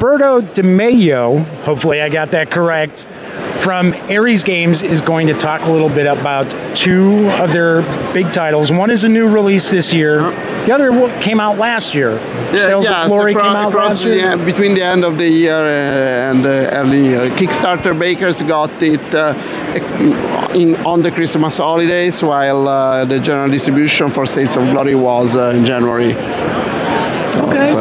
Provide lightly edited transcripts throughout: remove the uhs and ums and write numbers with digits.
Roberto Di Meglio, hopefully I got that correct, from Ares Games is going to talk a little bit about two of their big titles. One is a new release this year. The other came out last year. Sales of Glory came out last year. Between the end of the year and early year. Kickstarter bakers got it on the Christmas holidays, while the general distribution for Sales of Glory was in January. Okay.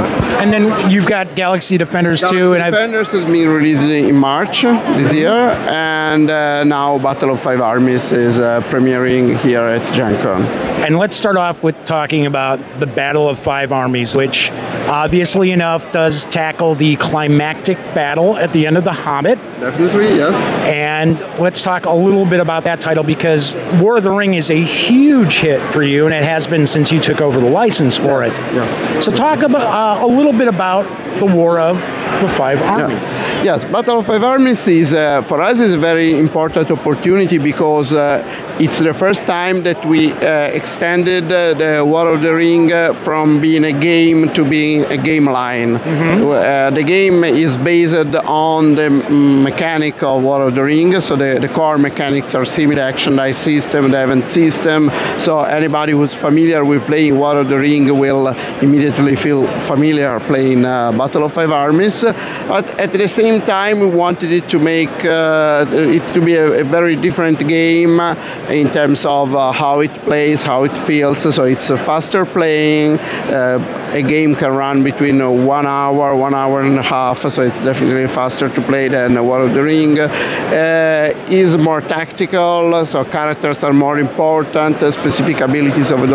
And then you've got Galaxy Defenders too. Defenders has been released in March this year, and now Battle of Five Armies is premiering here at Gen Con. And let's start off with talking about the Battle of Five Armies, which obviously enough does tackle the climactic battle at the end of The Hobbit. Definitely, yes. And let's talk a little bit about that title, because War of the Ring is a huge hit for you, and it has been since you took over the license for it. Yes. So talk about a little bit about the War of the Five Armies. Yeah. Yes, Battle of Five Armies is for us is a very important opportunity, because it's the first time that we extended the War of the Ring from being a game to being a game line. Mm-hmm. The game is based on the mechanic of War of the Ring, so the core mechanics are similar: action dice system, the event system. So anybody who's familiar with playing War of the Ring will immediately feel familiar playing Battle of Five Armies. But at the same time, we wanted it to make it to be a very different game in terms of how it plays, how it feels. So it's a faster playing. A game can run between 1 hour, 1 hour and a half. So it's definitely faster to play than War of the Ring. Is more tactical, so characters are more important. Specific abilities of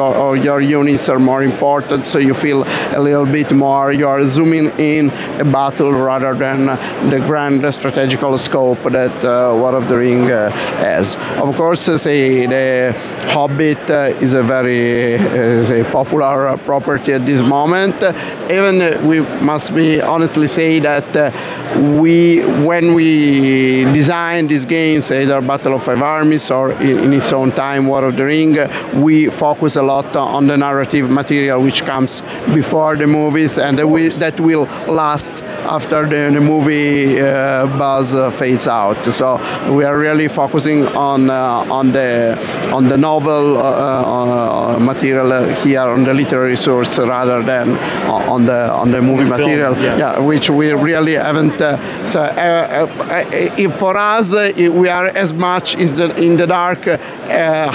your units are more important. So you feel a little bit more you are zooming in a battle rather than the grand strategical scope that War of the Ring has. Of course, the Hobbit is a very popular property at this moment. Even we must be honestly say that when we designed these games, either Battle of Five Armies or in its own time War of the Ring, we focus a lot on the narrative material which comes before the movies, and that will last after the movie buzz fades out. So we are really focusing on the novel material here, on the literary source, rather than on the movie material. Yeah, which we really haven't. For us, we are as much in the dark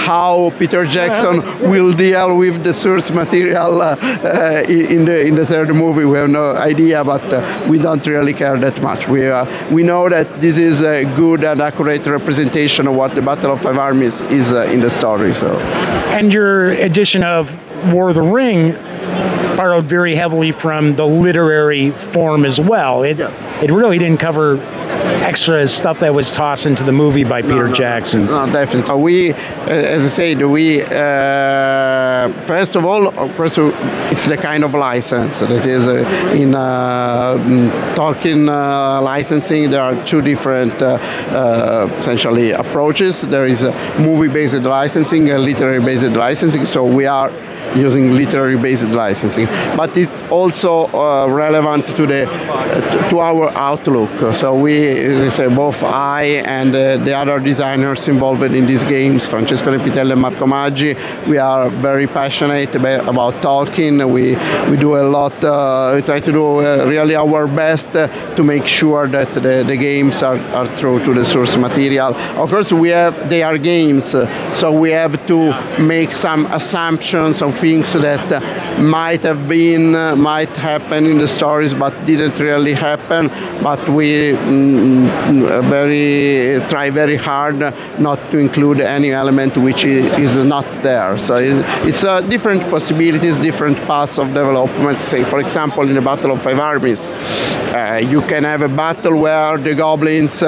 how Peter Jackson will deal with the source material in the third movie. We have no idea, but we don't really care that much. We know that this is a good and accurate representation of what the Battle of Five Armies is in the story. So, and your edition of War of the Ring borrowed very heavily from the literary form as well. It really didn't cover extra stuff that was tossed into the movie by Peter Jackson. No, definitely. We, as I said, first of all, of course, it's the kind of license that is in Tolkien licensing. There are two different essentially approaches. There is a movie-based licensing and literary-based licensing. So we are using literary-based licensing, but it's also relevant to our outlook. So we say both I and the other designers involved in these games, Francesco Nepitello and Marco Maggi, we are very passionate about Tolkien. We do a lot. We try to do really our best to make sure that the games are true to the source material. Of course, they are games, so we have to make some assumptions of things that might happen in the stories but didn't really happen, but we try very hard not to include any element which is not there. So it's different possibilities, different paths of development. Say, for example, in the Battle of Five Armies, you can have a battle where the goblins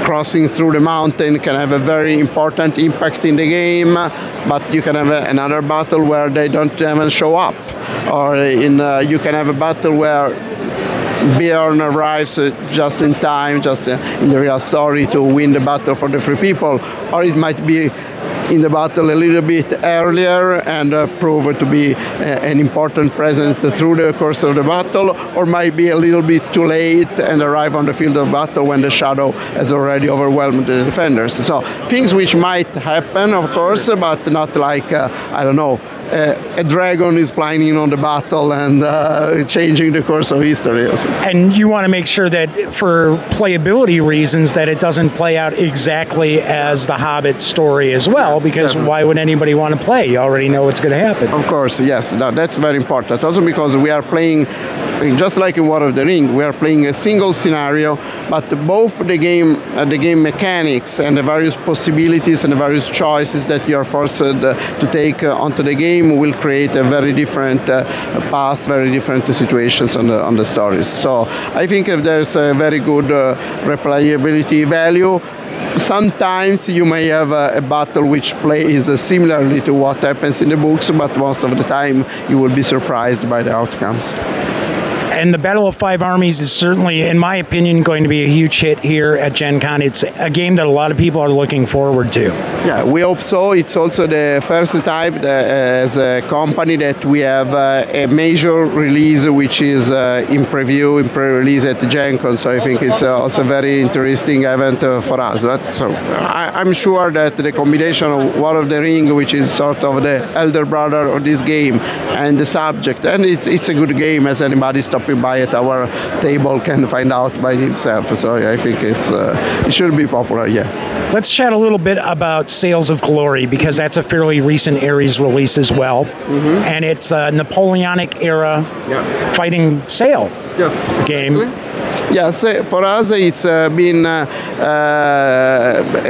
crossing through the mountain can have a very important impact in the game, but you can have another battle where they don't even show up, or you can have a battle where Bjorn arrives just in time, just in the real story, to win the battle for the free people, or it might be in the battle a little bit earlier and prove to be an important presence through the course of the battle, or might be a little bit too late and arrive on the field of battle when the shadow has already overwhelmed the defenders. So things which might happen, of course, but not like, I don't know, a dragon is flying in on the battle and changing the course of history. And you want to make sure that for playability reasons that it doesn't play out exactly as the Hobbit story as well, yes, because definitely. Why would anybody want to play? You already know what's going to happen. Of course, yes, that's very important. Also because we are playing, just like in War of the Ring, we are playing a single scenario, but both the game mechanics and the various possibilities and the various choices that you are forced to take onto the game will create a very different path, very different situations on the stories. So I think if there's a very good replayability value. Sometimes you may have a battle which plays similarly to what happens in the books, but most of the time you will be surprised by the outcomes. And the Battle of Five Armies is certainly, in my opinion, going to be a huge hit here at Gen Con. It's a game that a lot of people are looking forward to. Yeah, we hope so. It's also the first time as a company that we have a major release which is in preview, in pre-release at Gen Con. So I think it's also a very interesting event for us. But so I'm sure that the combination of War of the Ring, which is sort of the elder brother of this game, and the subject, and it's a good game, as anybody stopping by at our table can find out by himself. So I think it should be popular, yeah. Let's chat a little bit about Sails of Glory, because that's a fairly recent Ares release as well. Mm-hmm. And it's a Napoleonic era fighting sail game. Exactly. Yes, for us it's been a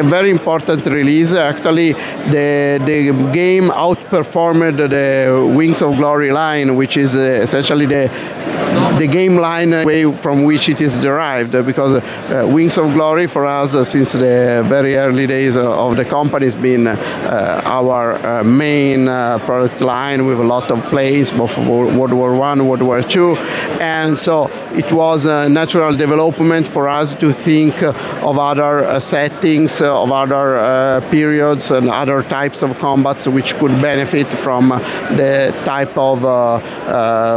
very important release. Actually, the game outperformed the Wings of Glory line, which is essentially the game line way from which it is derived, because Wings of Glory for us since the very early days of the company has been our main product line with a lot of plays, both World War I, World War II, and so it was a natural development for us to think of other settings, of other periods and other types of combats which could benefit from the type of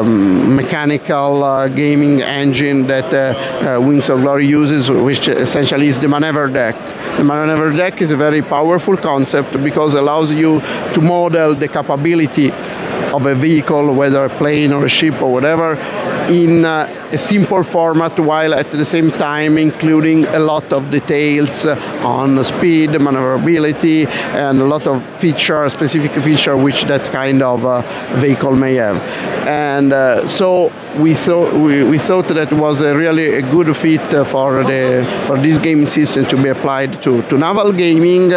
mechanical gaming engine that Wings of Glory uses, which essentially is the maneuver deck. The maneuver deck is a very powerful concept because it allows you to model the capability of a vehicle, whether a plane or a ship or whatever, in a simple format, while at the same time including a lot of details on speed, maneuverability, and a lot of specific feature which that kind of vehicle may have. And so we thought that was really a good fit for this game system to be applied to naval gaming,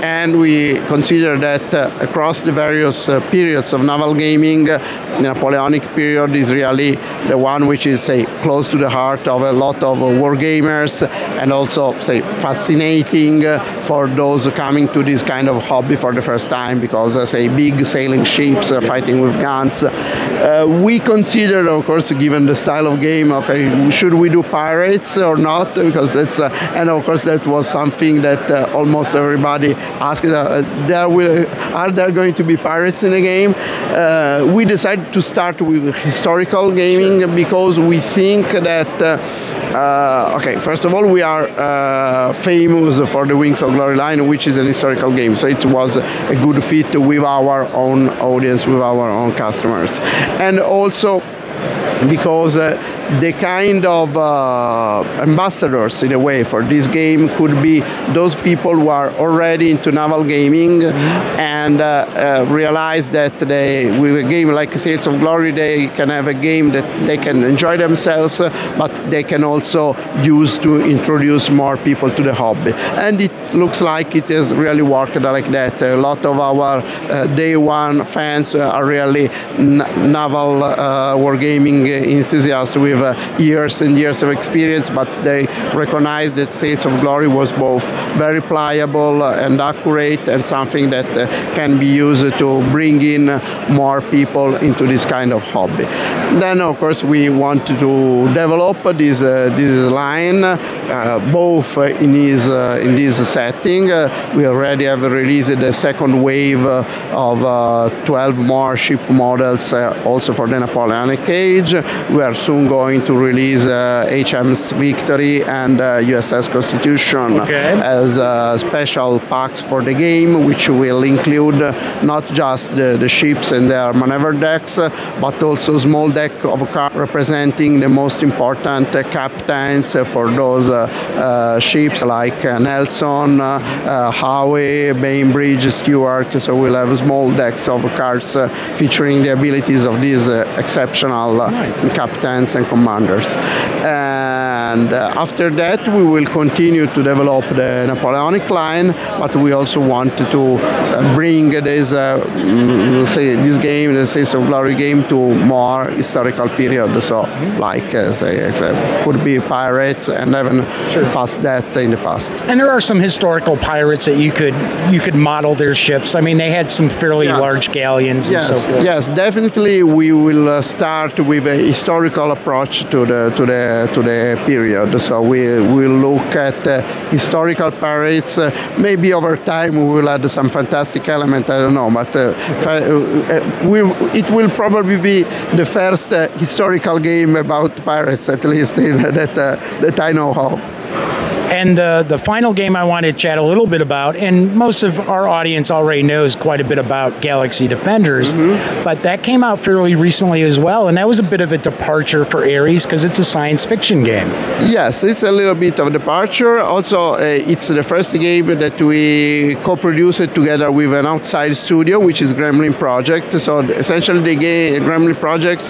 and we consider that across the various periods of naval gaming, the Napoleonic period is really the one which is, say, close to the heart of a lot of war gamers, and also, say, fascinating for those coming to this kind of hobby for the first time, because, say, big sailing ships fighting with guns. We considered, of course, given the style of game, okay, should we do pirates or not? Because that's, and of course, that was something that almost everybody asked. Are there going to be pirates in the game? We decided to start with historical gaming because we think that, okay, first of all, we are famous for the Wings of Glory line, which is an historical game. So it was a good fit with our own audience, with our own customers. And also because the kind of ambassadors, in a way, for this game could be those people who are already into naval gaming and realize that with a game like Sails of Glory, they can have a game that they can enjoy themselves, but they can also use to introduce more people to the hobby. And it looks like it has really worked like that. A lot of our day one fans are really naval wargamers gaming enthusiasts with years and years of experience, but they recognized that Saints of Glory was both very pliable and accurate, and something that can be used to bring in more people into this kind of hobby. Then, of course, we want to develop this line both in this setting. We already have released the second wave of 12 more ship models also for the Napoleonic Age. We are soon going to release HMS Victory and USS Constitution as special packs for the game, which will include not just the ships and their maneuver decks, but also small deck of cards representing the most important captains for those ships, like Nelson, Howe, Bainbridge, Stewart. So we'll have small decks of cards featuring the abilities of these exceptional captains and commanders. And after that, we will continue to develop the Napoleonic line, but we also want to bring this game, the Saints of Glory game, to more historical period. So, like could be pirates, and even past that in the past. And there are some historical pirates that you could model their ships. I mean, they had some fairly large galleons and so forth. Yes, definitely. We will start with a historical approach to the period. So we will look at historical pirates. Maybe over time we will add some fantastic element. I don't know, but it will probably be the first historical game about pirates, at least that I know of. And the final game I want to chat a little bit about, and most of our audience already knows quite a bit about Galaxy Defenders, but that came out fairly recently as well, and that was a bit of a departure for Ares because it's a science fiction game. Yes, it's a little bit of a departure. Also, it's the first game that we co-produced together with an outside studio, which is Gremlin Project. So essentially the Gremlin Projects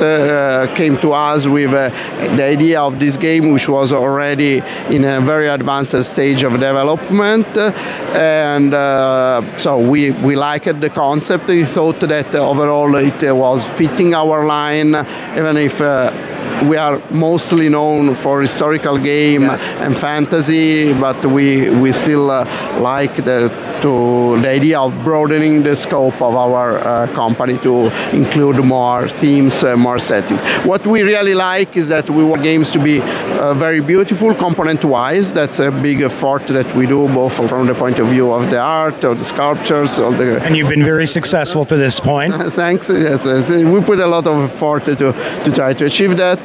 came to us with the idea of this game, which was already in a very advanced stage of development, and so we liked the concept. We thought that overall it was fitting our line, even if we are mostly known for historical game and fantasy, but we still like the idea of broadening the scope of our company to include more themes, more settings. What we really like is that we want games to be very beautiful component-wise. That's a big effort that we do, both from the point of view of the art, of the sculptures, of the... And you've been very successful to this point. Thanks. Yes, we put a lot of effort to try to achieve that,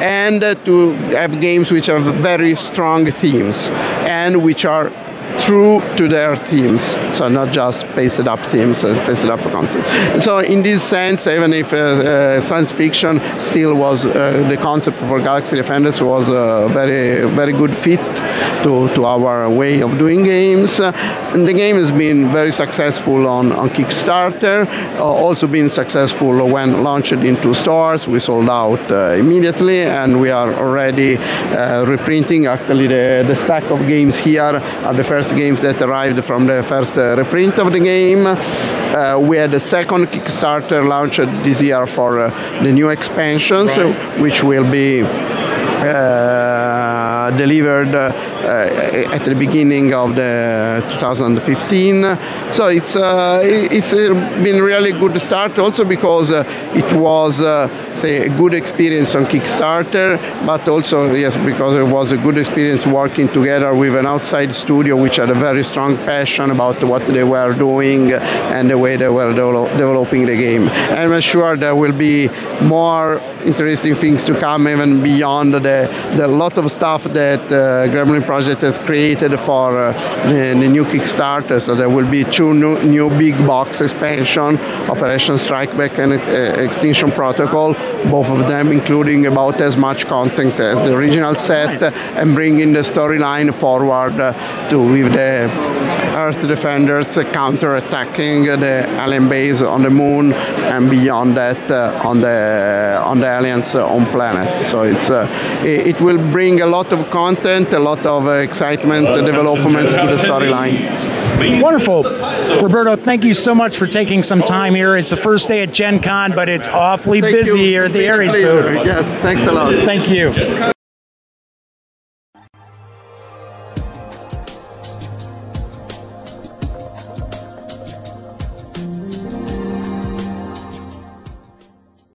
and to have games which have very strong themes and which are true to their themes, so not just pasted up themes, pasted up concepts. So in this sense, even if science fiction still was the concept for Galaxy Defenders was a very, very good fit to our way of doing games. And the game has been very successful on Kickstarter, also been successful when launched into stores. We sold out immediately, and we are already reprinting. Actually, the stack of games here are the first games that arrived from the first reprint of the game. We had a second Kickstarter launched this year for the new expansions, which will be delivered at the beginning of the 2015. So it's been really good start, also because it was say a good experience on Kickstarter, but also because it was a good experience working together with an outside studio which had a very strong passion about what they were doing and the way they were developing the game. And I'm sure there will be more interesting things to come, even beyond the lot of stuff that Gremlin Project has created for the new Kickstarter. So there will be two new big box expansion, Operation Strikeback and Extinction Protocol, both of them including about as much content as the original set, and bringing the storyline forward with the Earth defenders counter-attacking the alien base on the moon, and beyond that on the aliens' home planet. So it will bring a lot of content, a lot of excitement, developments to the storyline. Wonderful. Roberto, thank you so much for taking some time here. It's the first day at Gen Con, but it's awfully busy here at the Ares booth. Yes, thanks a lot. Thank you.